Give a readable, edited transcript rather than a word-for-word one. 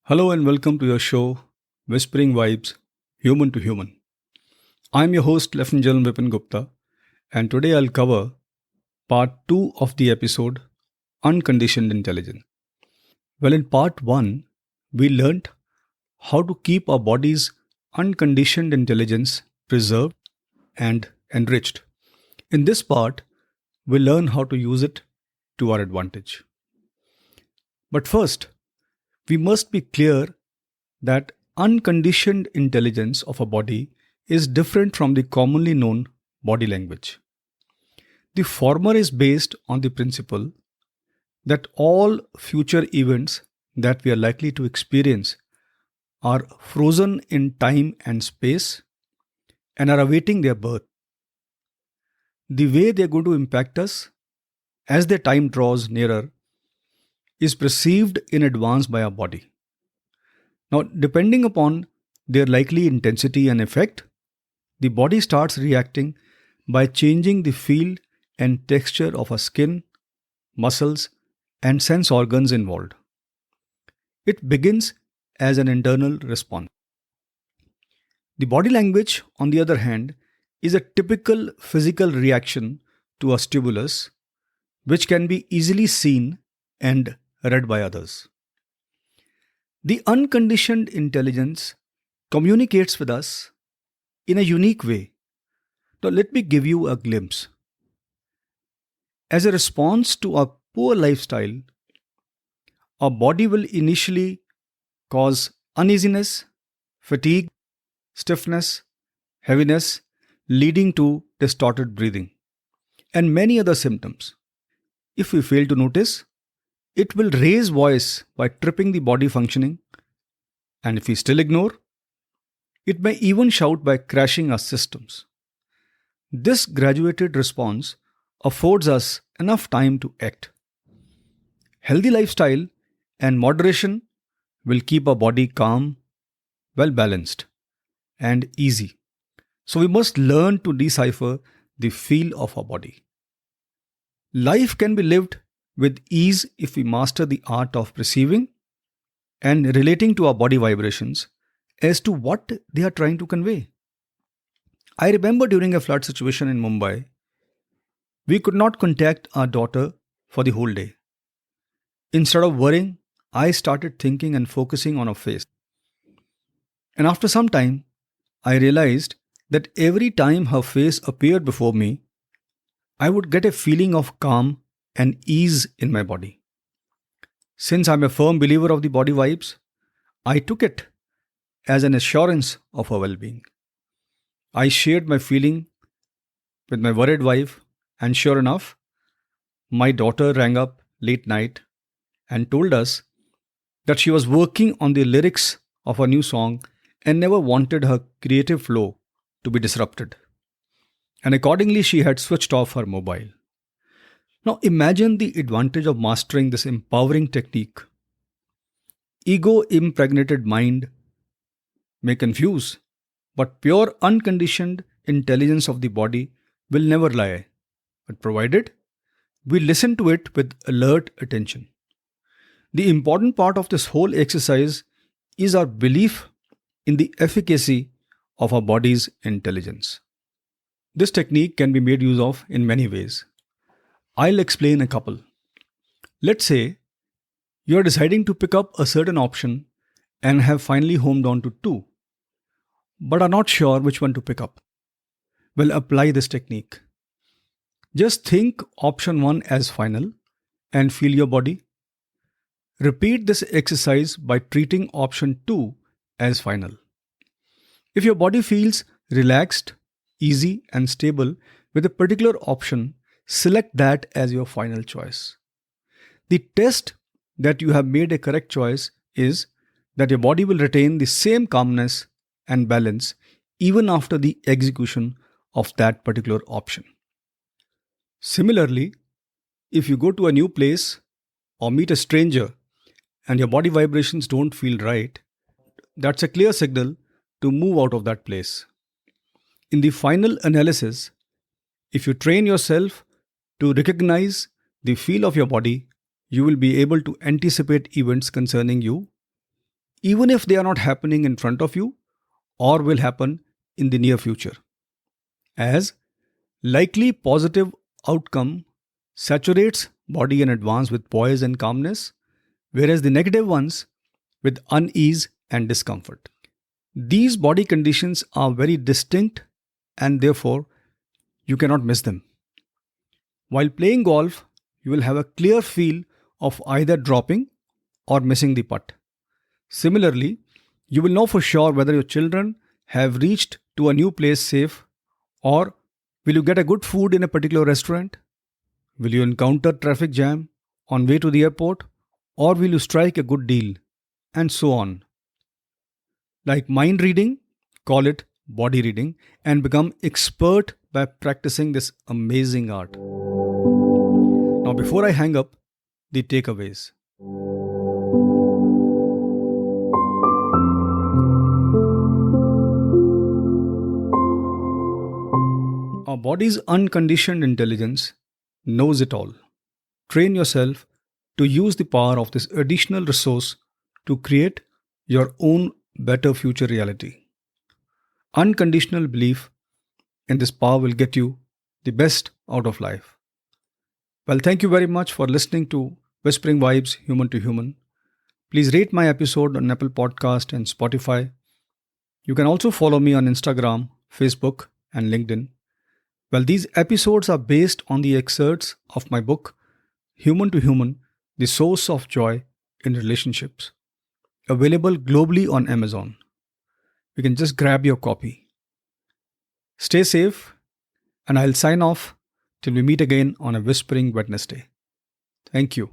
Hello and welcome to your show, Whispering Vibes, Human to Human. I'm your host, Lieutenant General Vipin Gupta, and today I'll cover part 2 of the episode, Unconditioned Intelligence. Well, in part 1, we learnt how to keep our body's unconditioned intelligence preserved and enriched. In this part, we learn how to use it to our advantage. But first, we must be clear that unconditioned intelligence of a body is different from the commonly known body language. The former is based on the principle that all future events that we are likely to experience are frozen in time and space and are awaiting their birth. The way they are going to impact us as their time draws nearer is perceived in advance by our body. Now, depending upon their likely intensity and effect, the body starts reacting by changing the feel and texture of our skin, muscles, and sense organs involved. It begins as an internal response. The body language, on the other hand, is a typical physical reaction to a stimulus which can be easily seen and read by others. The unconditioned intelligence communicates with us in a unique way. Now, let me give you a glimpse. As a response to our poor lifestyle, our body will initially cause uneasiness, fatigue, stiffness, heaviness, leading to distorted breathing, and many other symptoms. If we fail to notice, it will raise voice by tripping the body functioning, and if we still ignore, it may even shout by crashing our systems. This graduated response affords us enough time to act. Healthy lifestyle and moderation will keep our body calm, well balanced, and easy. So we must learn to decipher the feel of our body. Life can be lived with ease if we master the art of perceiving and relating to our body vibrations as to what they are trying to convey. I remember during a flood situation in Mumbai, we could not contact our daughter for the whole day. Instead of worrying, I started thinking and focusing on her face. And after some time, I realized that every time her face appeared before me, I would get a feeling of calm and ease in my body. Since I'm a firm believer of the body vibes, I took it as an assurance of her well being. I shared my feeling with my worried wife, and sure enough, my daughter rang up late night and told us that she was working on the lyrics of her new song and never wanted her creative flow to be disrupted. And accordingly, she had switched off her mobile. Now imagine the advantage of mastering this empowering technique. Ego impregnated mind may confuse, but pure unconditioned intelligence of the body will never lie, but provided we listen to it with alert attention. The important part of this whole exercise is our belief in the efficacy of our body's intelligence. This technique can be made use of in many ways. I'll explain a couple. Let's say you're deciding to pick up a certain option and have finally homed on to two, but are not sure which one to pick up. Well, apply this technique. Just think option 1 as final and feel your body. Repeat this exercise by treating option 2 as final. If your body feels relaxed, easy, and stable with a particular option, select that as your final choice. The test that you have made a correct choice is that your body will retain the same calmness and balance even after the execution of that particular option. Similarly, if you go to a new place or meet a stranger and your body vibrations don't feel right, that's a clear signal to move out of that place. In the final analysis, if you train yourself to recognize the feel of your body, you will be able to anticipate events concerning you even if they are not happening in front of you or will happen in the near future, as likely positive outcome saturates body in advance with poise and calmness, whereas the negative ones with unease and discomfort. These body conditions are very distinct and therefore you cannot miss them. While playing golf, you will have a clear feel of either dropping or missing the putt. Similarly, you will know for sure whether your children have reached to a new place safe, or will you get a good food in a particular restaurant? Will you encounter traffic jam on way to the airport, or will you strike a good deal? And so on. Like mind reading, call it body reading, and become expert by practicing this amazing art. Now, before I hang up, the takeaways. Our body's unconditioned intelligence knows it all. Train yourself to use the power of this additional resource to create your own better future reality. Unconditional belief in this power will get you the best out of life. Well, thank you very much for listening to Whispering Vibes Human to Human. Please rate my episode on Apple Podcast and Spotify. You can also follow me on Instagram, Facebook, and LinkedIn. Well, these episodes are based on the excerpts of my book, Human to Human, The Source of Joy in Relationships, available globally on Amazon. You can just grab your copy. Stay safe, and I'll sign off till we meet again on a Whispering Wednesday. Thank you.